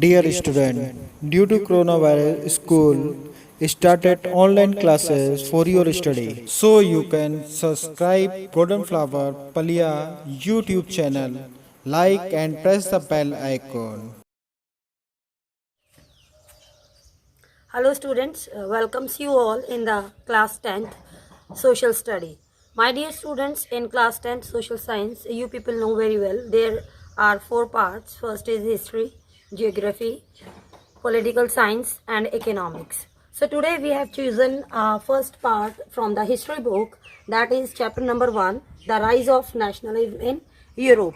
Dear student, due to coronavirus, school started online classes for your study. So you can subscribe Golden Flower Palia YouTube channel, like and press the bell icon. Hello students, welcomes you all in the class 10th social study. My dear students, in class 10th social science, you people know very well there are four parts. First is history, geography, political science and economics. So today we have chosen first part from the history book, that is chapter number 1, the rise of nationalism in Europe.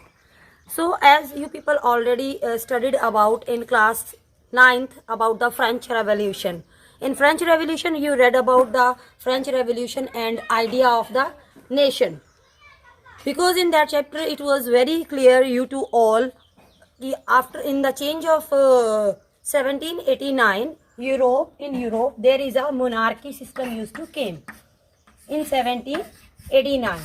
So as you people already studied about in class 9th about the French Revolution. In French Revolution you read about the French Revolution and idea of the nation. Because in that chapter it was very clear you to all, after in the change of 1789 in Europe there is a monarchy system used to came in 1789.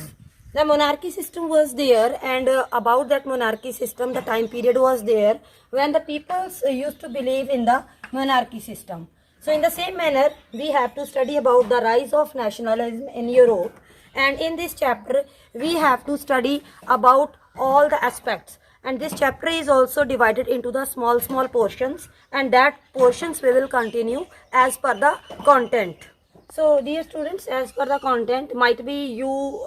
The monarchy system was there, and about that monarchy system the time period was there when the peoples used to believe in the monarchy system. So in the same manner we have to study about the rise of nationalism in Europe, and in this chapter we have to study about all the aspects, and this chapter is also divided into the small portions, and that portions we will continue as per the content. So dear students, as per the content, might be you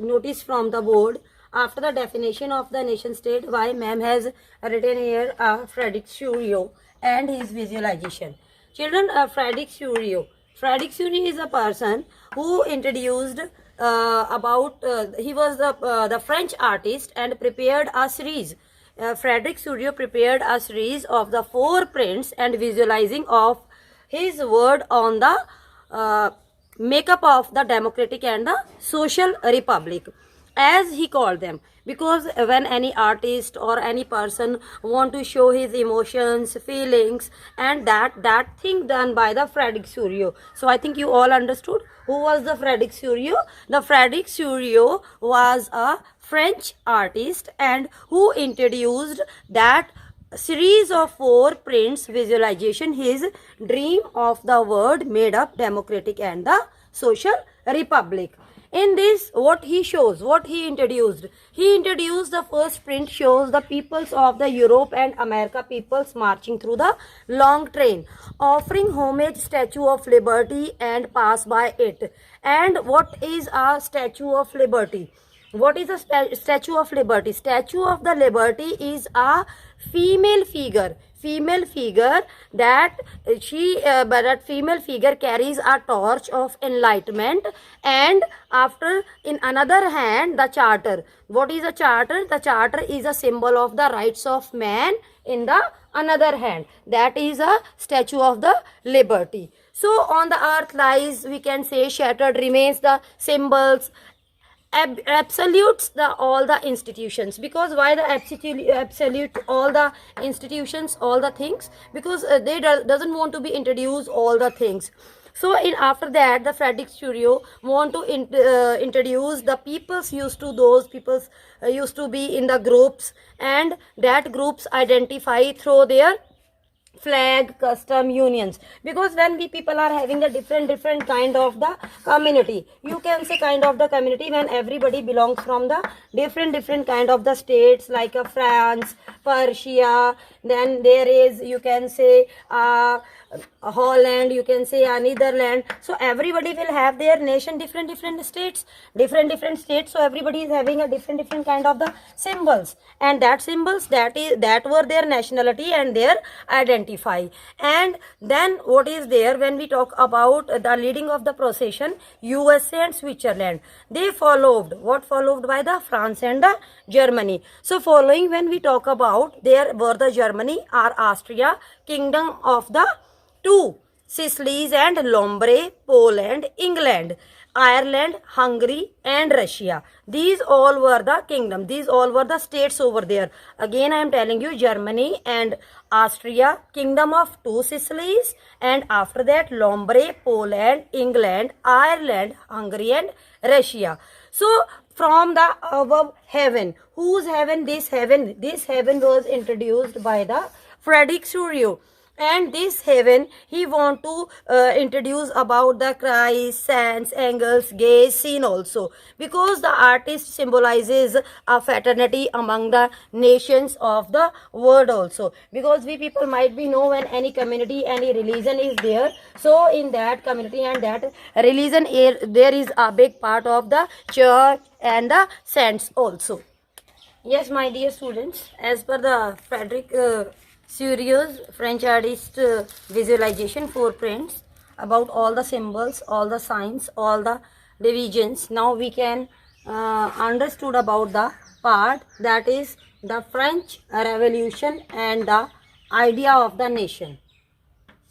notice from the board, after the definition of the nation state, why ma'am has written here Frederick Curio and his visualization. Children, Frederick Curio is a person who introduced he was the French artist and prepared a series. Frederick Curio prepared a series of the 4 prints and visualizing of his word on the makeup of the democratic and the social republic, as he called them. Because when any artist or any person want to show his emotions, feelings, and that thing done by the Frederick Curio. So I think you all understood who was the Frederick Curio. The Frederick Curio was a French artist and who introduced that series of 4 prints visualization, his dream of the world made up democratic and the social republic. In this, what he introduced the first print shows the peoples of the Europe and America peoples marching through the long train, offering homage statue of liberty and pass by it. And what is a statue of liberty? What is a statue of liberty? Statue of the liberty is a female figure that that female figure carries a torch of enlightenment, and after in another hand the charter. What is a charter? The charter is a symbol of the rights of man in the another hand. That is a statue of the liberty. So on the earth lies, we can say, shattered remains the symbols, absolutes all the institutions. Because why the absolute all the institutions, all the things? Because they doesn't want to be introduced all the things. So in after that the Frederick Curio want to introduce the peoples used to be in the groups, and that groups identify through their flag, custom, unions. Because when we people are having a different kind of the community, you can say kind of the community when everybody belongs from the different kind of the states, like France, Persia, then there is, you can say, Holland, you can say Netherlands. So everybody will have their nation, different states. So everybody is having a different kind of the symbols, and that symbols that were their nationality and their identify. And then what is there when we talk about the leading of the procession? USA and Switzerland, they followed. What followed by the France and the Germany? So following, when we talk about, there were the Germany or Austria, kingdom of the 2 Sicilies and Lombardy, Poland, England, Ireland, Hungary and Russia. These all were the kingdom. These all were the states over there. Again I am telling you, Germany and Austria, kingdom of 2 Sicilies, and after that Lombardy, Poland, England, Ireland, Hungary and Russia. So from the above heaven, whose heaven? This heaven was introduced by the Frederick Curio. And this heaven he want to introduce about the Christ, saints, angels, gaze scene also, because the artist symbolizes a fraternity among the nations of the world also, because we people might be know when any community, any religion is there, so in that community and that religion there is a big part of the church and the saints also. Yes, my dear students, as per the Frederick Curio's French artist visualization for prints about all the symbols, all the signs, all the divisions, now we can understood about the part that is the French Revolution and the idea of the nation,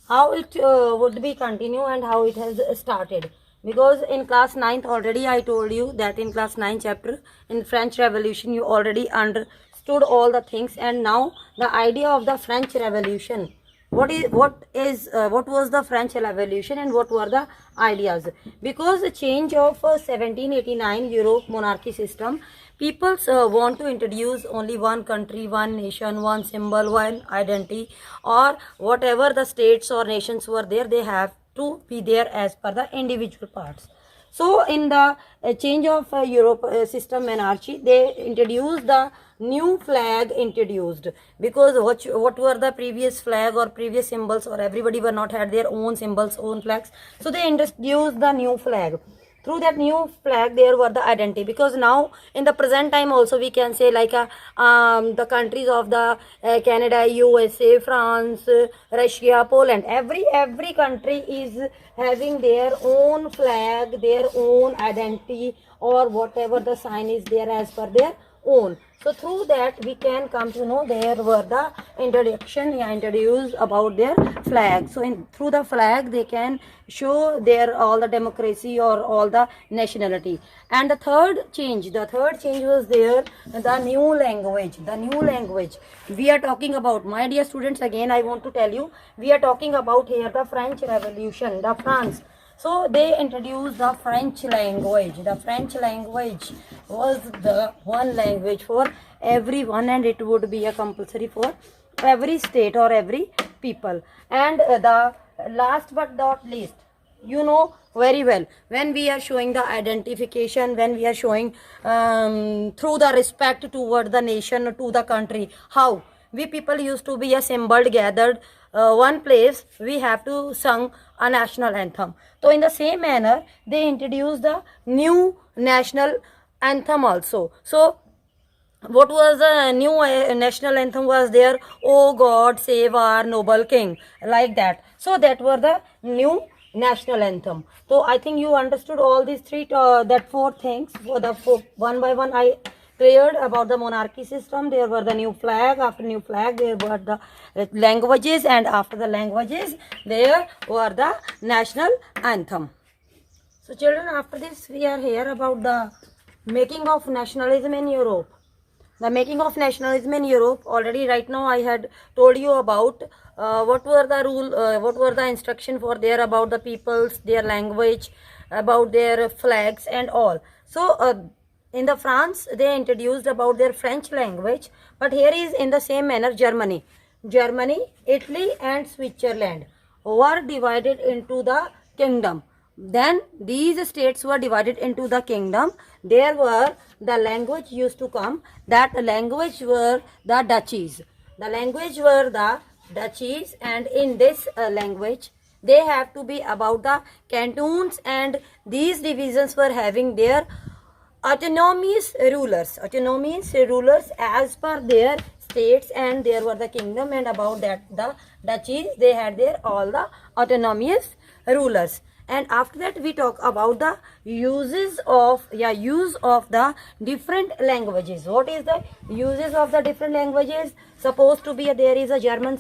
how it would be continue and how it has started. Because in class 9th already I told you that in class 9 chapter in French Revolution you already understood all the things, and now the idea of the French Revolution, what was the French Revolution and what were the ideas. Because the change of 1789 Europe monarchy system, people want to introduce only one country, one nation, one symbol, one identity, or whatever the states or nations were there, they have to be there as per the individual parts. So in the change of Europe system monarchy, they introduced the new flag introduced, because what were the previous flag or previous symbols, or everybody were not had their own symbols, own flags, so they introduced the new flag. Through that new flag there were the identity, because now in the present time also we can say like the countries of the Canada, USA, France, Russia, Poland, every country is having their own flag, their own identity, or whatever the sign is there as per their own. So through that we can come to know there were the introduced about their flag. So through the flag they can show their all the democracy or all the nationality. And the third change was there, the new language we are talking about. My dear students, again I want to tell you, we are talking about here the French Revolution, the France. So they introduced the French language. The French language was the one language for everyone, and it would be a compulsory for every state or every people. And the last but not least, you know very well, when we are showing the identification, when we are showing through the respect toward the nation, to the country, how we people used to be assembled, gathered one place, we have to sing a national anthem. So in the same manner they introduced the new national anthem also. So what was the new national anthem was there? Oh God save our noble king, like that. So that were the new national anthem. So I think you understood all these four things. For the one by one I cleared about the monarchy system. There were the new flag, after new flag there were the languages, and after the languages there were the national anthem. So children, after this we are here about the making of nationalism in Europe. The making of nationalism in Europe, already right now I had told you about what were the instruction for there about the peoples, their language, about their flags and all. So in the France they introduced about their French language, but here is in the same manner Germany, Italy and Switzerland were divided into the kingdom. Then these states were divided into the kingdom. There were the language used to come, that language were the duchies. And in this language they have to be about the cantons, and these divisions were having their autonomous rulers as per their states, and there were the kingdom, and about that the duchies, they had their all the autonomous rulers. And after that we talk about the use of the different languages. What is the uses of the different languages? Supposed to be there is a Germany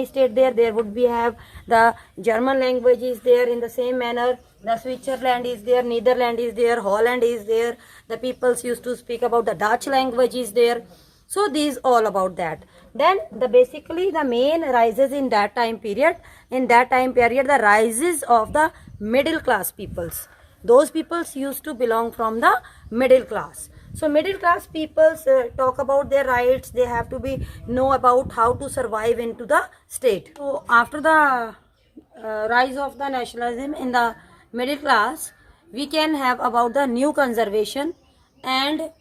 state there would be have the German language is there. In the same manner the Switzerland is there, Netherlands is there, Holland is there. The peoples used to speak about the Dutch language is there. So these all about that. Then basically the main rises in that time period. In that time period the rises of the middle class peoples. Those peoples used to belong from the middle class. So middle class people talk about their rights. They have to be know about how to survive into the state. So after the rise of the nationalism in the middle class, we can have about the new conservation and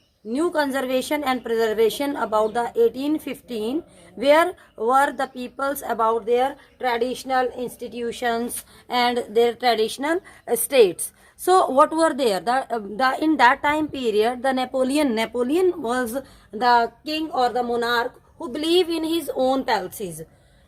preservation about the 1815, where were the peoples about their traditional institutions and their traditional states. So what were there? The in that time period, the Napoleon was the king or the monarch who believed in his own policies.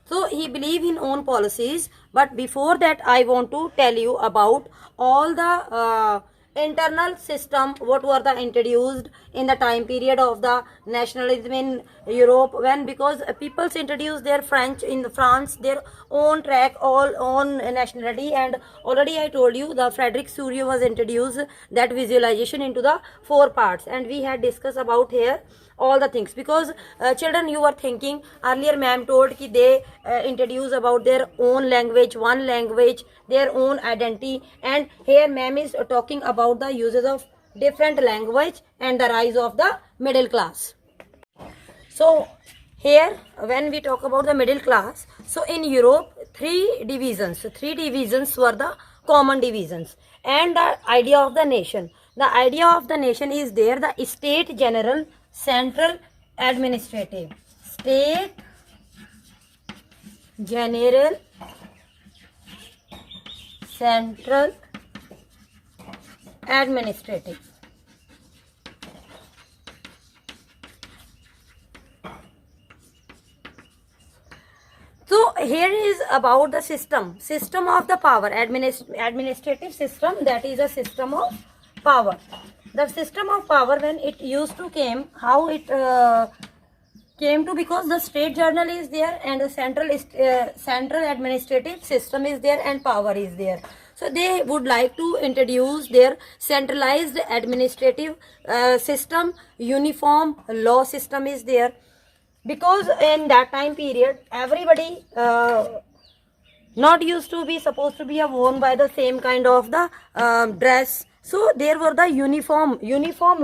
So he believed in own policies. But before that, I want to tell you about all the internal system what were the introduced in the time period of the nationalism in Europe, when because peoples introduced their French in France, their own track, all own nationality. And already I told you the Frederick Curie was introduced that visualization into the 4 parts, and we had discussed about here all the things. Because children, you were thinking earlier ma'am told ki they introduce about their own language, one language, their own identity, and here ma'am is talking about the uses of different language and the rise of the middle class. So here when we talk about the middle class, so in Europe three divisions were the common divisions. And the idea of the nation, is there: the state general, central, administrative. State general, central, administrative. So here is about the system of the power, administrative system, that is a system of power. The system of power, when it used to came, how it came to, because the state journal is there and the central administrative system is there and power is there. So they would like to introduce their centralized administrative system, uniform law system is there. Because in that time period everybody not used to be supposed to be worn by the same kind of the dress. So there were the uniform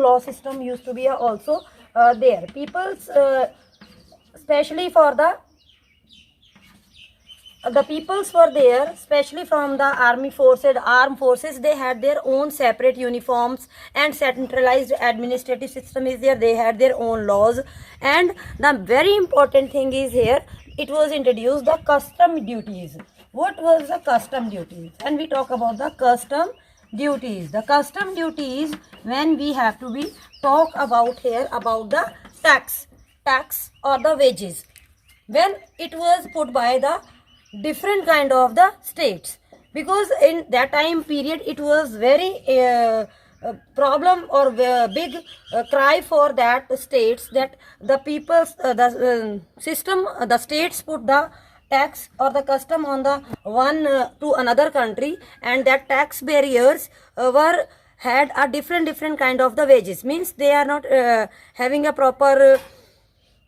law system used to be also there. People's especially for the peoples were there, especially from the armed forces, they had their own separate uniforms, and centralized administrative system is there, they had their own laws. And the very important thing is here, it was introduced the custom duties. What was the custom duties? And we talk about the custom duties. The custom duties, when we have to be talk about here about the tax or the wages, when it was put by the different kind of the states. Because in that time period it was very problem or big cry for that states, that the people's the states put the tax or the custom on the one to another country, and that tax barriers were had a different kind of the wages, means they are not having a proper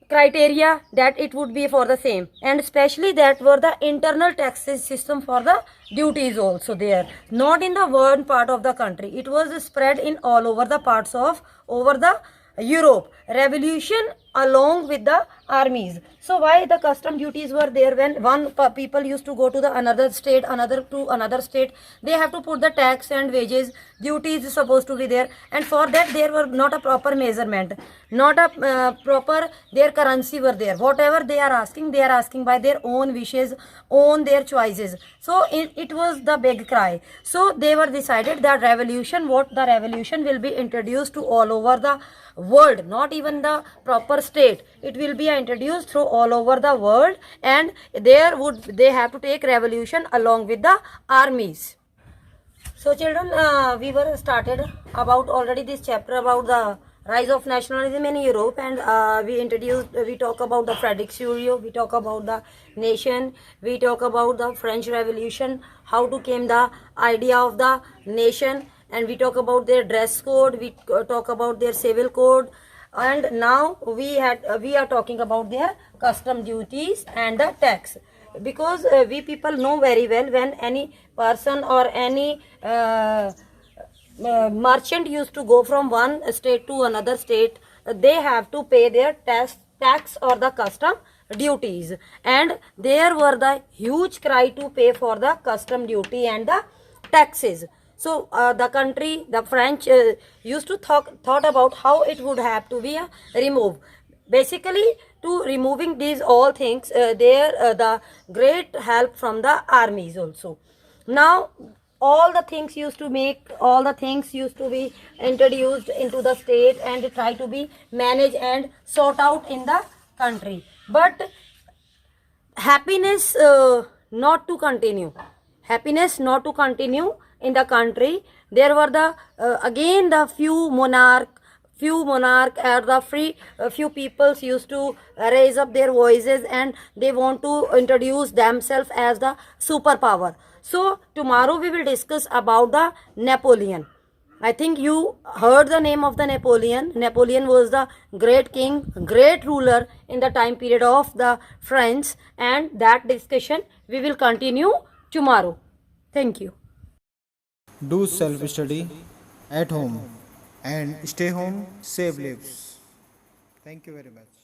criteria that it would be for the same. And especially that were the internal taxes system for the duties also there, not in the one part of the country, it was spread in all over the parts of over the Europe. Revolution along with the armies. So why the custom duties were there? When one people used to go to the another state, another state, they have to put the tax and wages, duties is supposed to be there, and for that there were not a proper measurement, not a proper their currency were there. Whatever they are asking by their own wishes, own their choices. So it was the big cry. So they were decided that revolution will be introduced to all over the world, not even the proper state, it will be introduced through all over the world, and they have to take revolution along with the armies. So children, we were started about already this chapter about the rise of nationalism in Europe, and we talk about the Frederick Curie, we talk about the nation, we talk about the French Revolution, how to came the idea of the nation, and we talk about their dress code, we talk about their civil code, and now we are talking about their custom duties and the tax. Because we people know very well, when any person or any merchant used to go from one state to another state, they have to pay their tax or the custom duties, and there were the huge cry to pay for the custom duty and the taxes. So the country, the French, used to thought about how it would have to be removed. Basically, to removing these all things, there the great help from the armies also. Now all the things used to be introduced into the state and try to be managed and sort out in the country, but happiness not to continue, happiness not to continue in the country. There were the again the few monarch or the few peoples used to raise up their voices, and they want to introduce themselves as the superpower. So tomorrow we will discuss about the Napoleon. I think you heard the name of the Napoleon. Napoleon was the great king, great ruler in the time period of the French, and that discussion we will continue tomorrow. Thank you. Do self study at home and stay home, save lives. Thank you very much.